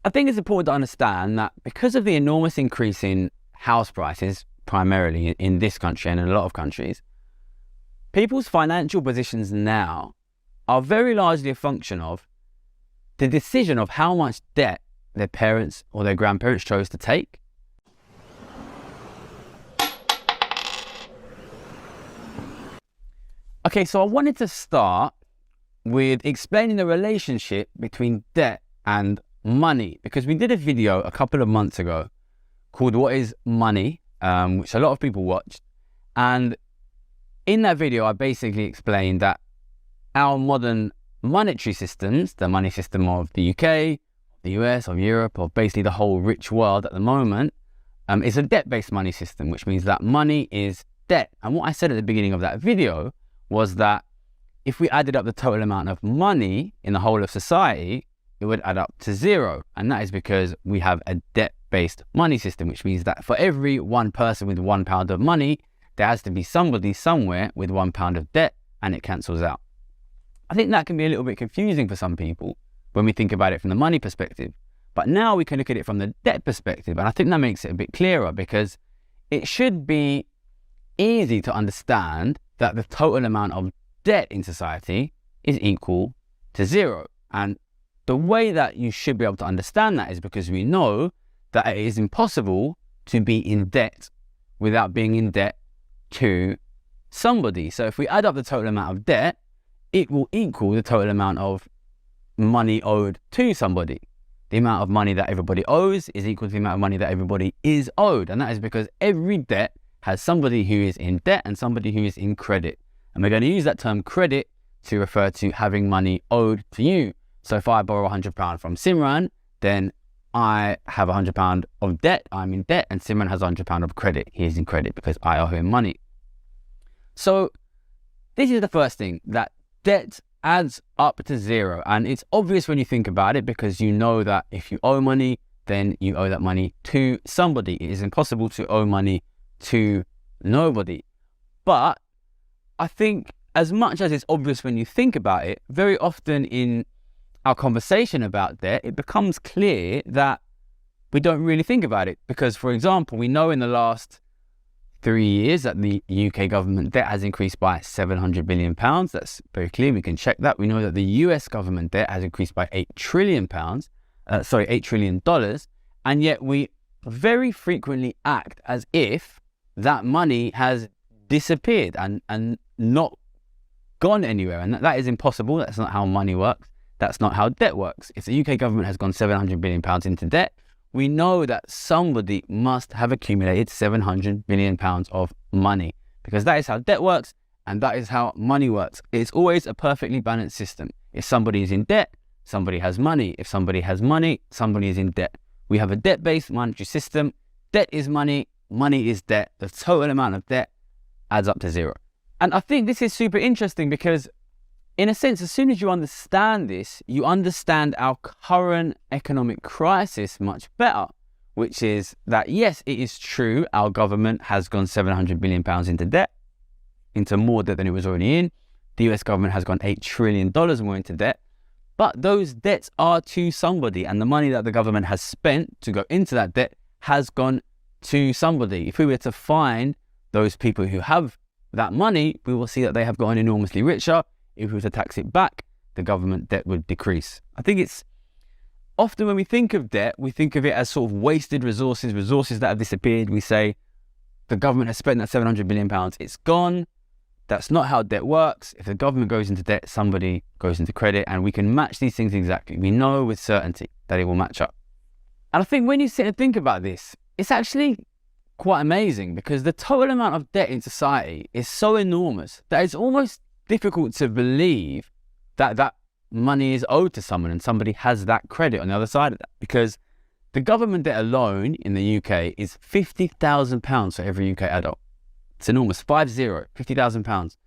I think it's important to understand that because of the enormous increase in house prices, primarily in this country and in a lot of countries, people's financial positions now are very largely a function of the decision of how much debt their parents or their grandparents chose to take. Okay, so I wanted to start with explaining the relationship between debt and money, because we did a video a couple of months ago called What is Money, which a lot of people watched. And in that video, I basically explained that our modern monetary systems, the money system of the UK, the US, of Europe, or basically the whole rich world at the moment, is a debt-based money system, which means that money is debt. And what I said at the beginning of that video was that if we added up the total amount of money in the whole of society, it would add up to zero. And that is because we have a debt-based money system, which means that for every one person with £1 of money, there has to be somebody somewhere with £1 of debt, and it cancels out. I think that can be a little bit confusing for some people when we think about it from the money perspective. But now we can look at it from the debt perspective, and I think that makes it a bit clearer, because it should be easy to understand that the total amount of debt in society is equal to zero. And the way that you should be able to understand that is because we know that it is impossible to be in debt without being in debt to somebody. So if we add up the total amount of debt, it will equal the total amount of money owed to somebody. The amount of money that everybody owes is equal to the amount of money that everybody is owed. And that is because every debt has somebody who is in debt and somebody who is in credit. And we're going to use that term credit to refer to having money owed to you. So if I borrow £100 from Simran, then I have £100 of debt, I'm in debt, and Simran has £100 of credit. He is in credit because I owe him money. So this is the first thing, that debt adds up to zero. And it's obvious when you think about it, because you know that if you owe money, then you owe that money to somebody. It is impossible to owe money to nobody. But I think as much as it's obvious when you think about it, very often in our conversation about debt, it becomes clear that we don't really think about it. Because, for example, we know in the last 3 years that the UK government debt has increased by £700 billion. That's very clear. We can check that. We know that the US government debt has increased by $8 trillion. $8 trillion. And yet we very frequently act as if that money has disappeared and not gone anywhere. And that is impossible. That's not how money works. That's not how debt works. If the UK government has gone £700 billion into debt, we know that somebody must have accumulated £700 billion of money, because that is how debt works and that is how money works. It's always a perfectly balanced system. If somebody is in debt, somebody has money. If somebody has money, somebody is in debt. We have a debt-based monetary system. Debt is money, money is debt. The total amount of debt adds up to zero. And I think this is super interesting because, in a sense, as soon as you understand this, you understand our current economic crisis much better, which is that, yes, it is true, our government has gone £700 billion into debt, into more debt than it was already in. The US government has gone $8 trillion more into debt, but those debts are to somebody, and the money that the government has spent to go into that debt has gone to somebody. If we were to find those people who have that money, we will see that they have gotten enormously richer. If we were to tax it back, the government debt would decrease. I think it's often when we think of debt, we think of it as sort of wasted resources, resources that have disappeared. We say the government has spent that £700 billion, it's gone. That's not how debt works. If the government goes into debt, somebody goes into credit, and we can match these things exactly. We know with certainty that it will match up. And I think when you sit and think about this, it's actually quite amazing, because the total amount of debt in society is so enormous that it's almost difficult to believe that that money is owed to someone and somebody has that credit on the other side of that, because the government debt alone in the UK is £50,000 for every UK adult. It's enormous, 50,000 pounds,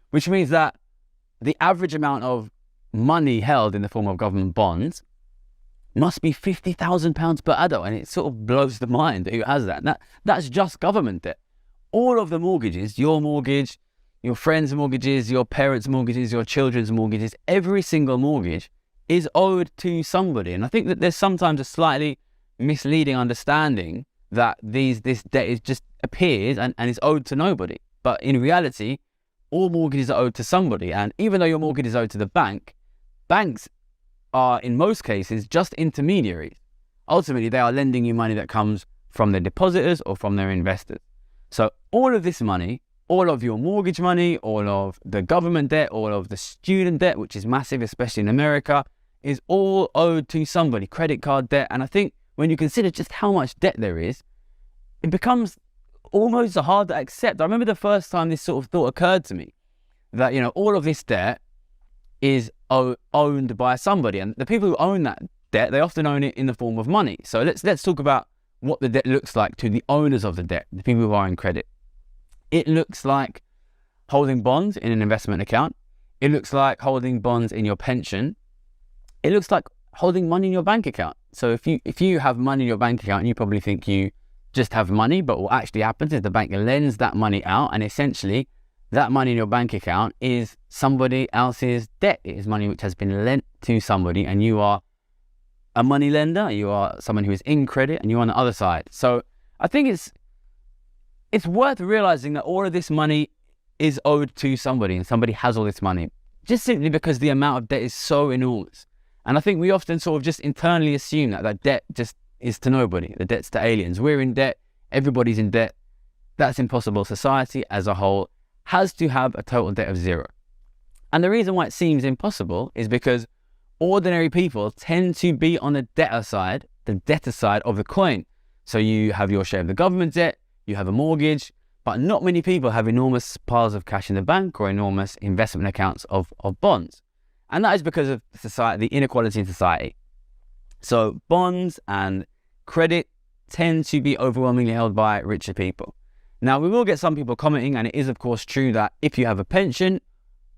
which means that the average amount of money held in the form of government bonds must be £50,000 per adult, and it sort of blows the mind who has that. That's just government debt. All of the mortgages, your mortgage, your friends' mortgages, your parents' mortgages, your children's mortgages, every single mortgage is owed to somebody. And I think that there's sometimes a slightly misleading understanding that this debt is just appears and is owed to nobody. But in reality, all mortgages are owed to somebody. And even though your mortgage is owed to the bank, banks are in most cases just intermediaries. Ultimately, they are lending you money that comes from their depositors or from their investors. So all of this money, all of your mortgage money, all of the government debt, all of the student debt, which is massive, especially in America, is all owed to somebody, credit card debt. And I think when you consider just how much debt there is, it becomes almost hard to accept. I remember the first time this sort of thought occurred to me, that, all of this debt is owned by somebody. And the people who own that debt, they often own it in the form of money. So let's talk about what the debt looks like to the owners of the debt, the people who are in credit. It looks like holding bonds in an investment account. It looks like holding bonds in your pension. It looks like holding money in your bank account. So if you have money in your bank account, you probably think you just have money, but what actually happens is the bank lends that money out, and essentially that money in your bank account is somebody else's debt. It is money which has been lent to somebody, and you are a money lender, you are someone who is in credit, and you're on the other side. So I think it's worth realizing that all of this money is owed to somebody, and somebody has all this money, just simply because the amount of debt is so enormous. And I think we often sort of just internally assume that debt just is to nobody. The debt's to aliens. We're in debt. Everybody's in debt. That's impossible. Society as a whole has to have a total debt of zero. And the reason why it seems impossible is because ordinary people tend to be on the debtor side of the coin. So you have your share of the government debt, you have a mortgage, but not many people have enormous piles of cash in the bank or enormous investment accounts of bonds. And that is because of society, the inequality in society. So bonds and credit tend to be overwhelmingly held by richer people. Now, we will get some people commenting, and it is of course true that if you have a pension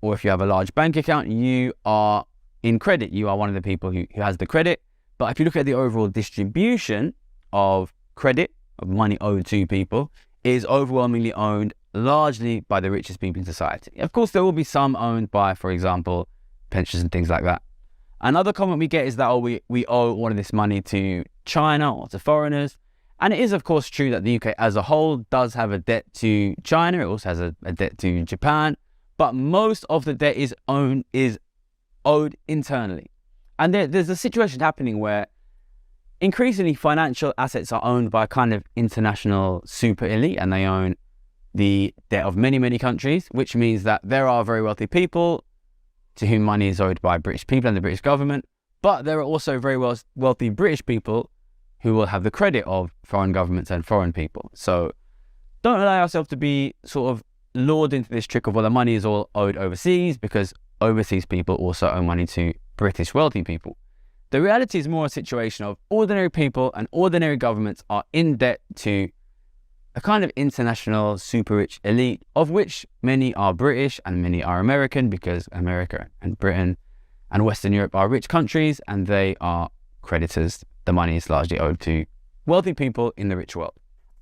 or if you have a large bank account, you are in credit. You are one of the people who has the credit. But if you look at the overall distribution of credit, of money owed to people, is overwhelmingly owned largely by the richest people in society. Of course, there will be some owned by, for example, pensions and things like that. Another comment we get is that we owe all of this money to China or to foreigners. And it is, of course, true that the UK as a whole does have a debt to China. It also has a debt to Japan. But most of the debt is owed internally. And there's a situation happening where increasingly financial assets are owned by a kind of international super elite, and they own the debt of many, many countries, which means that there are very wealthy people to whom money is owed by British people and the British government. But there are also very wealthy British people who will have the credit of foreign governments and foreign people. So don't allow yourself to be sort of lured into this trick of, well, the money is all owed overseas, because overseas people also owe money to British wealthy people. The reality is more a situation of ordinary people and ordinary governments are in debt to a kind of international super rich elite, of which many are British and many are American, because America and Britain and Western Europe are rich countries and they are creditors. The money is largely owed to wealthy people in the rich world.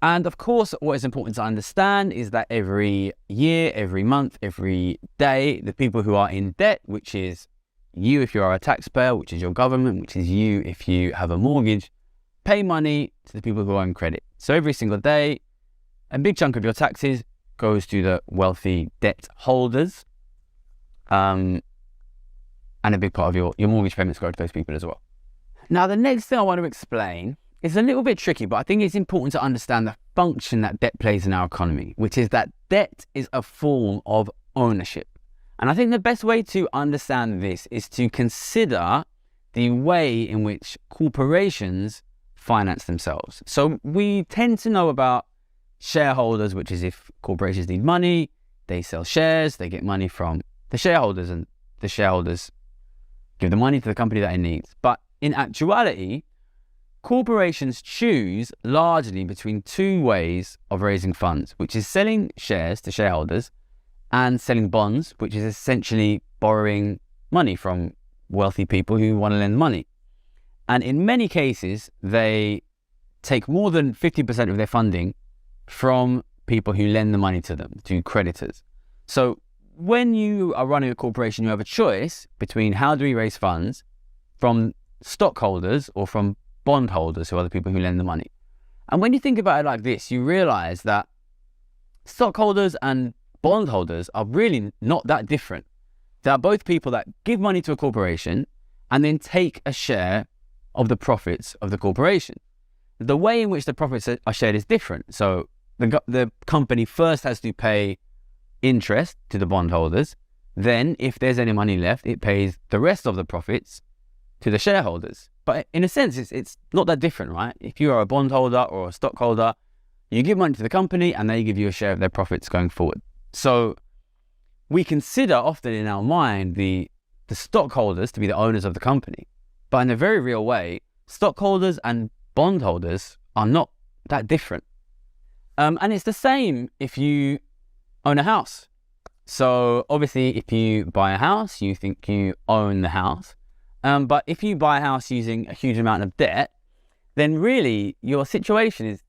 And of course, what is important to understand is that every year, every month, every day, the people who are in debt, which is you if you are a taxpayer, which is your government, which is you if you have a mortgage, pay money to the people who are in credit. So every single day, a big chunk of your taxes goes to the wealthy debt holders, and a big part of your mortgage payments go to those people as well. Now, the next thing I want to explain is a little bit tricky, but I think it's important to understand the function that debt plays in our economy, which is that debt is a form of ownership. And I think the best way to understand this is to consider the way in which corporations finance themselves. So we tend to know about shareholders, which is if corporations need money, they sell shares, they get money from the shareholders, and the shareholders give the money to the company that it needs. But in actuality, corporations choose largely between two ways of raising funds, which is selling shares to shareholders and selling bonds, which is essentially borrowing money from wealthy people who want to lend money. And in many cases, they take more than 50% of their funding from people who lend the money to them, to creditors. So when you are running a corporation, you have a choice between how do we raise funds from stockholders or from bondholders, who are the people who lend the money. And when you think about it like this, you realize that stockholders and bondholders are really not that different. They are both people that give money to a corporation and then take a share of the profits of the corporation. The way in which the profits are shared is different. So the company first has to pay interest to the bondholders. Then, if there's any money left, it pays the rest of the profits to the shareholders. But in a sense, it's not that different, right? If you are a bondholder or a stockholder, you give money to the company and they give you a share of their profits going forward. So we consider often in our mind the stockholders to be the owners of the company. But in a very real way, stockholders and bondholders are not that different. And it's the same if you own a house. So obviously, if you buy a house, you think you own the house. But if you buy a house using a huge amount of debt, then really your situation is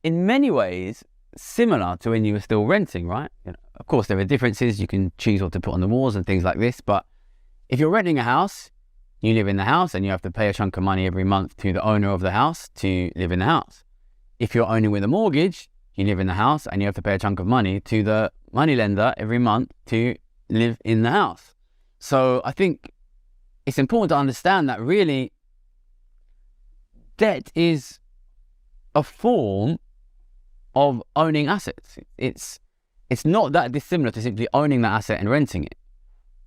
in many ways similar to when you were still renting, right? Of course, there are differences. You can choose what to put on the walls and things like this. But if you're renting a house, you live in the house and you have to pay a chunk of money every month to the owner of the house to live in the house. If you're owning with a mortgage, you live in the house and you have to pay a chunk of money to the moneylender every month to live in the house. So I think it's important to understand that really debt is a form of owning assets. It's not that dissimilar to simply owning the asset and renting it.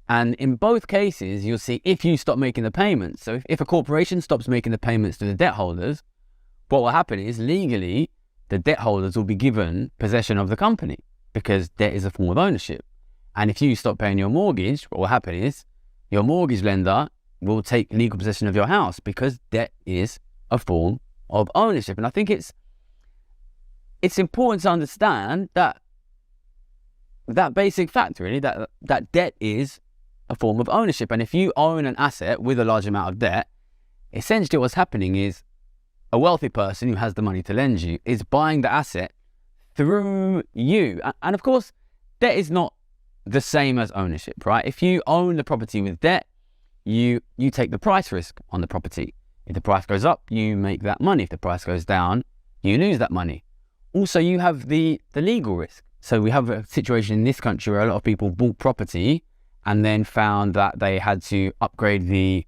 And in both cases, you'll see if you stop making the payments. So if a corporation stops making the payments to the debt holders, what will happen is legally, the debt holders will be given possession of the company because debt is a form of ownership. And if you stop paying your mortgage, what will happen is your mortgage lender will take legal possession of your house because debt is a form of ownership. And I think it's important to understand that basic fact, really, that debt is a form of ownership. And if you own an asset with a large amount of debt, essentially what's happening is a wealthy person who has the money to lend you is buying the asset through you. And of course, debt is not the same as ownership, right? If you own the property with debt, you take the price risk on the property. If the price goes up, you make that money. If the price goes down, you lose that money. Also, you have the legal risk. So we have a situation in this country where a lot of people bought property and then found that they had to upgrade the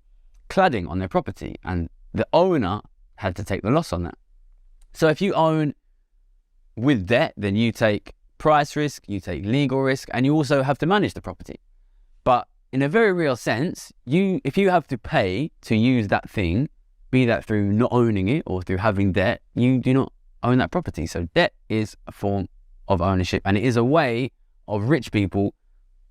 cladding on their property and the owner had to take the loss on that. So if you own with debt, then you take price risk, you take legal risk, and you also have to manage the property. But in a very real sense, if you have to pay to use that thing, be that through not owning it or through having debt, you do not own that property. So debt is a form of ownership, and it is a way of rich people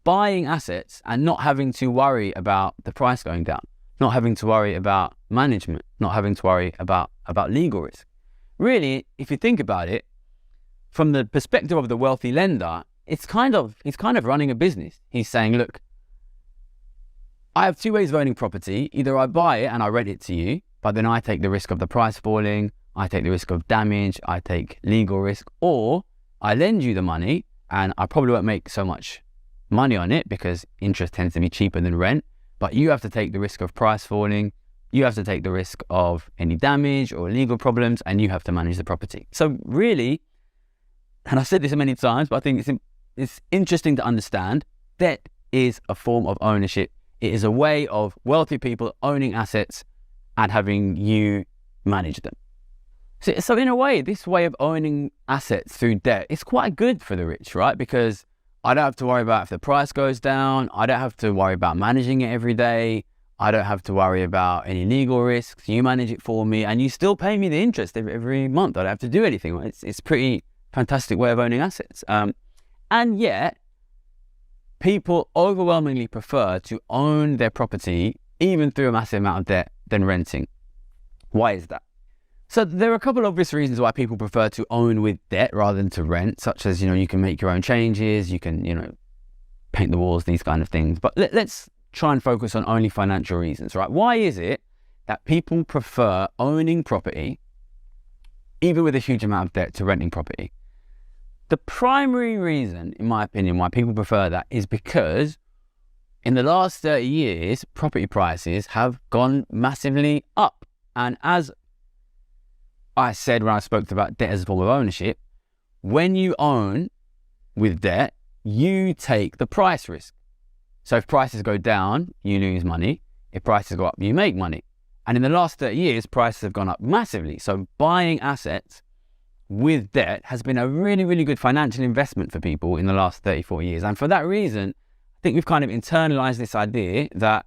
buying assets and not having to worry about the price going down, not having to worry about management, not having to worry about legal risk. Really, if you think about it, from the perspective of the wealthy lender, he's kind of running a business. He's saying, look, I have two ways of owning property. Either I buy it and I rent it to you, but then I take the risk of the price falling, I take the risk of damage, I take legal risk, or I lend you the money and I probably won't make so much money on it because interest tends to be cheaper than rent, but you have to take the risk of price falling, you have to take the risk of any damage or legal problems, and you have to manage the property. So really, and I've said this many times, but I think it's interesting to understand, debt is a form of ownership. It is a way of wealthy people owning assets and having you manage them. So in a way, this way of owning assets through debt is quite good for the rich, right? Because I don't have to worry about if the price goes down. I don't have to worry about managing it every day. I don't have to worry about any legal risks. You manage it for me and you still pay me the interest every month. I don't have to do anything. Right? It's pretty fantastic way of owning assets. And yet, people overwhelmingly prefer to own their property, even through a massive amount of debt, than renting. Why is that? So there are a couple of obvious reasons why people prefer to own with debt rather than to rent, such as, you can make your own changes, you can, paint the walls, these kind of things. But let's try and focus on only financial reasons, right? Why is it that people prefer owning property, even with a huge amount of debt, to renting property? The primary reason, in my opinion, why people prefer that is because in the last 30 years, property prices have gone massively up. And as I said when I spoke about debt as a form of ownership, when you own with debt, you take the price risk. So if prices go down, you lose money. If prices go up, you make money. And in the last 30 years, prices have gone up massively. So buying assets with debt has been a really, really good financial investment for people in the last 34 years. And for that reason, I think we've kind of internalized this idea that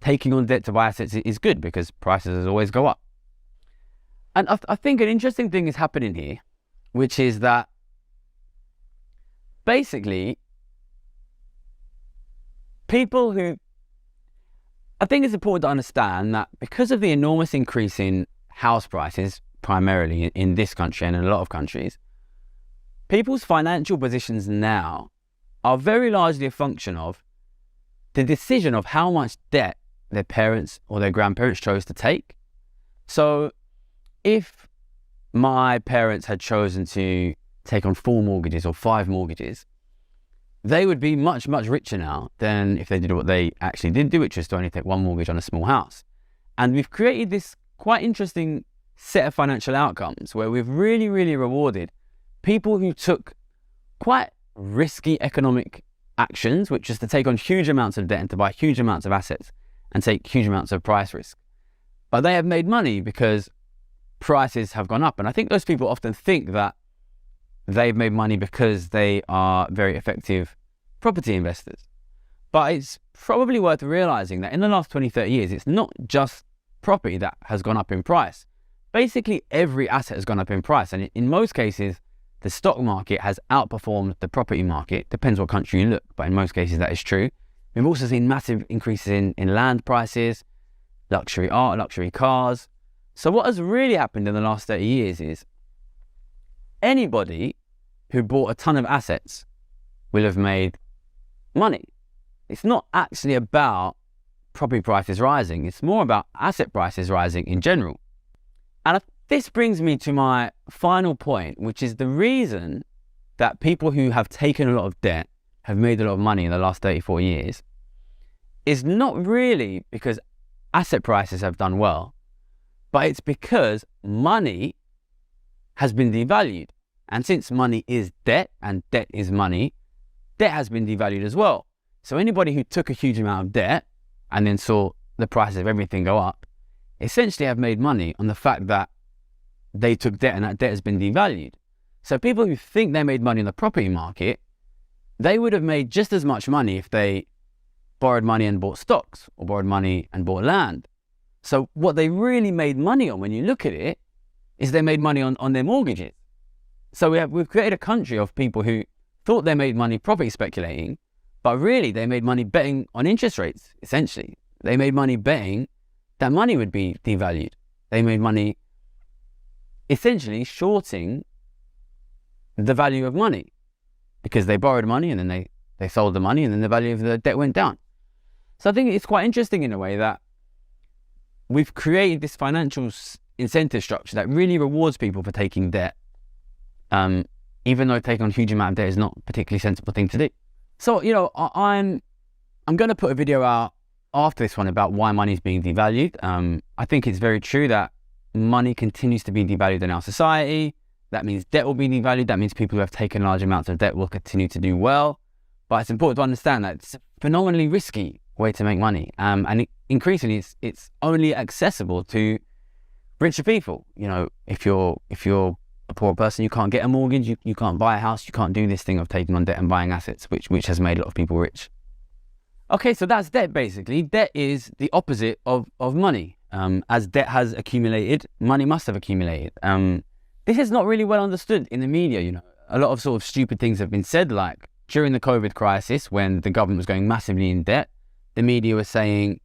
taking on debt to buy assets is good because prices always go up. And I think an interesting thing is happening here, which is that basically people who, I think it's important to understand that because of the enormous increase in house prices, primarily in this country and in a lot of countries, people's financial positions now are very largely a function of the decision of how much debt their parents or their grandparents chose to take. So if my parents had chosen to take on 4 mortgages or 5 mortgages, they would be much, much richer now than if they did what they actually did do, which is to only take 1 mortgage on a small house. And we've created this quite interesting set of financial outcomes where we've really, really rewarded people who took quite risky economic actions, which is to take on huge amounts of debt and to buy huge amounts of assets and take huge amounts of price risk. But they have made money because prices have gone up. And I think those people often think that they've made money because they are very effective property investors. But it's probably worth realizing that in the last 20, 30 years, it's not just property that has gone up in price. Basically, every asset has gone up in price. And in most cases, the stock market has outperformed the property market. Depends what country you look, but in most cases that is true. We've also seen massive increases in land prices, luxury art, luxury cars. So what has really happened in the last 30 years is anybody who bought a ton of assets will have made money. It's not actually about property prices rising. It's more about asset prices rising in general. And this brings me to my final point, which is the reason that people who have taken a lot of debt have made a lot of money in the last 34 years is not really because asset prices have done well, but it's because money has been devalued. And since money is debt and debt is money, debt has been devalued as well. So anybody who took a huge amount of debt and then saw the price of everything go up, essentially have made money on the fact that they took debt and that debt has been devalued. So people who think they made money in the property market, they would have made just as much money if they borrowed money and bought stocks or borrowed money and bought land. So what they really made money on when you look at it is they made money on their mortgages. So we've created a country of people who thought they made money property speculating, but really they made money betting on interest rates, essentially. They made money betting that money would be devalued. They made money essentially shorting the value of money because they borrowed money and then they sold the money and then the value of the debt went down. So I think it's quite interesting in a way that we've created this financial incentive structure that really rewards people for taking debt, even though taking on a huge amount of debt is not a particularly sensible thing to do. So, you know, I'm going to put a video out after this one about why money is being devalued. I think it's very true that money continues to be devalued in our society. That means debt will be devalued. That means people who have taken large amounts of debt will continue to do well. But it's important to understand that it's a phenomenally risky way to make money. And increasingly, it's only accessible to richer people. You know, if you're a poor person, you can't get a mortgage, you can't buy a house, you can't do this thing of taking on debt and buying assets, which has made a lot of people rich. Okay, so that's debt basically. Debt is the opposite of money. As debt has accumulated, money must have accumulated. This is not really well understood in the media, you know. A lot of sort of stupid things have been said, like during the COVID crisis, when the government was going massively in debt, the media was saying,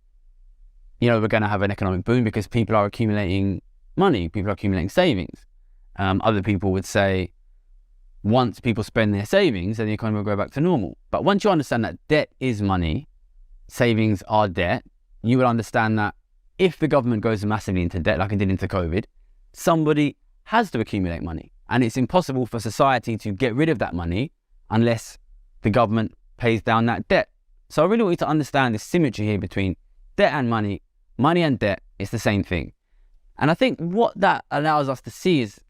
you know, we're going to have an economic boom because people are accumulating money, people are accumulating savings. Other people would say, once people spend their savings, then the economy will go back to normal. But once you understand that debt is money, savings are debt, you will understand that if the government goes massively into debt, like it did into COVID, somebody has to accumulate money. And it's impossible for society to get rid of that money unless the government pays down that debt. So I really want you to understand the symmetry here between debt and money. Money and debt is the same thing. And I think what that allows us to see is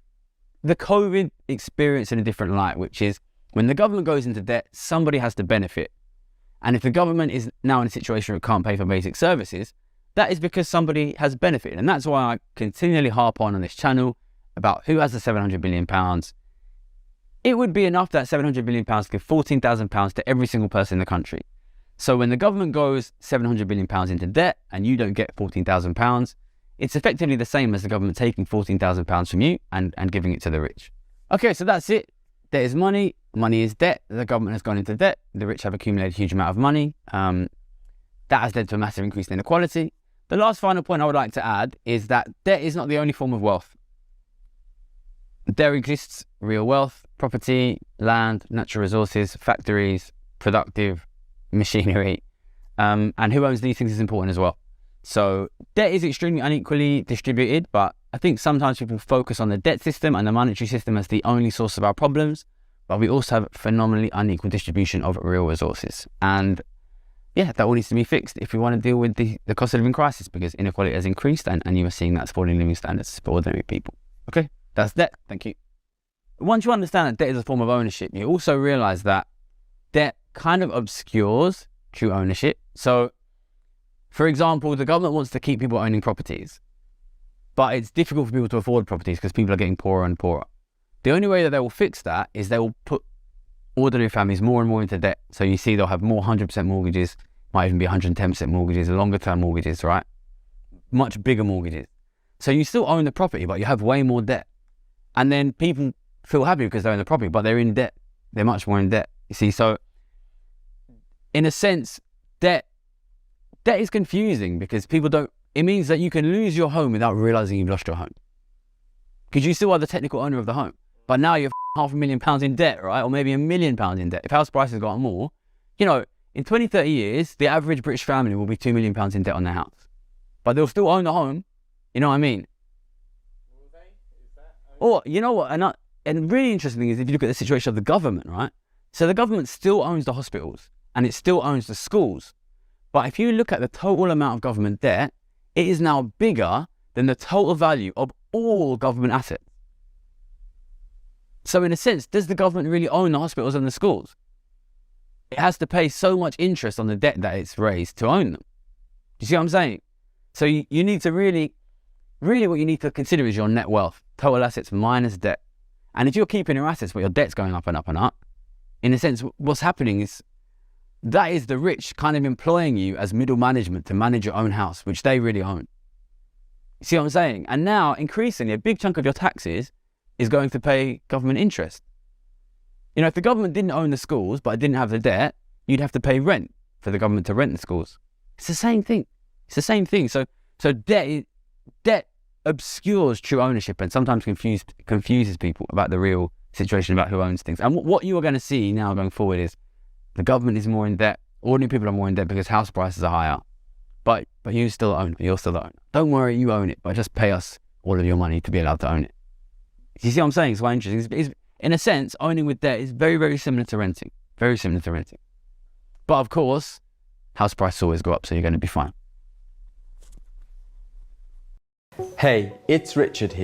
the COVID experience in a different light, which is when the government goes into debt, somebody has to benefit. And if the government is now in a situation where it can't pay for basic services, that is because somebody has benefited. And that's why I continually harp on this channel about who has the £700 billion. It would be enough that £700 billion to give £14,000 to every single person in the country. So when the government goes £700 billion into debt and you don't get £14,000, it's effectively the same as the government taking £14,000 from you and giving it to the rich. Okay, so that's it. Debt is money. Money is debt. The government has gone into debt. The rich have accumulated a huge amount of money. That has led to a massive increase in inequality. The last final point I would like to add is that debt is not the only form of wealth. There exists real wealth, property, land, natural resources, factories, productive machinery, and who owns these things is important as well. So debt is extremely unequally distributed, but I think sometimes people focus on the debt system and the monetary system as the only source of our problems, but we also have phenomenally unequal distribution of real resources. And yeah, that all needs to be fixed if we want to deal with the cost of living crisis, because inequality has increased and you are seeing that falling living standards for ordinary people. Okay, that's debt. Thank you. Once you understand that debt is a form of ownership, you also realize that debt kind of obscures true ownership. So, for example, the government wants to keep people owning properties, but it's difficult for people to afford properties because people are getting poorer and poorer. The only way that they will fix that is they will put ordinary families more and more into debt. So you see they'll have more 100% mortgages, might even be 110% mortgages, longer term mortgages, right? Much bigger mortgages. So you still own the property, but you have way more debt. And then people feel happy because they're in the property, but they're in debt. They're much more in debt. You see, so in a sense, debt is confusing because people don't, it means that you can lose your home without realizing you've lost your home. Because you still are the technical owner of the home. But now you're £500,000 in debt, right? Or maybe £1 million in debt. If house prices go up more, you know, in 20, 30 years, the average British family will be £2 million in debt on their house. But they'll still own the home. You know what I mean? Will they? Is that Or, you know what? And really interesting thing is if you look at the situation of the government, right? So the government still owns the hospitals and it still owns the schools. But if you look at the total amount of government debt, it is now bigger than the total value of all government assets. So in a sense, does the government really own the hospitals and the schools? It has to pay so much interest on the debt that it's raised to own them. Do you see what I'm saying? So you need to really what you need to consider is your net wealth, total assets minus debt. And if you're keeping your assets but your debt's going up and up and up, in a sense, what's happening is that is the rich kind of employing you as middle management to manage your own house, which they really own. You see what I'm saying? And now, increasingly, a big chunk of your taxes is going to pay government interest. You know, if the government didn't own the schools, but it didn't have the debt, you'd have to pay rent for the government to rent the schools. It's the same thing. It's the same thing. So debt obscures true ownership and sometimes confuses people about the real situation about who owns things. And what you are going to see now going forward is the government is more in debt. Ordinary people are more in debt because house prices are higher. But you still own it. You're still the owner. Don't worry, you own it, but just pay us all of your money to be allowed to own it. You see what I'm saying? It's quite interesting. In a sense, owning with debt is very, very similar to renting. Very similar to renting. But of course, house prices always go up, so you're going to be fine. Hey, it's Richard here.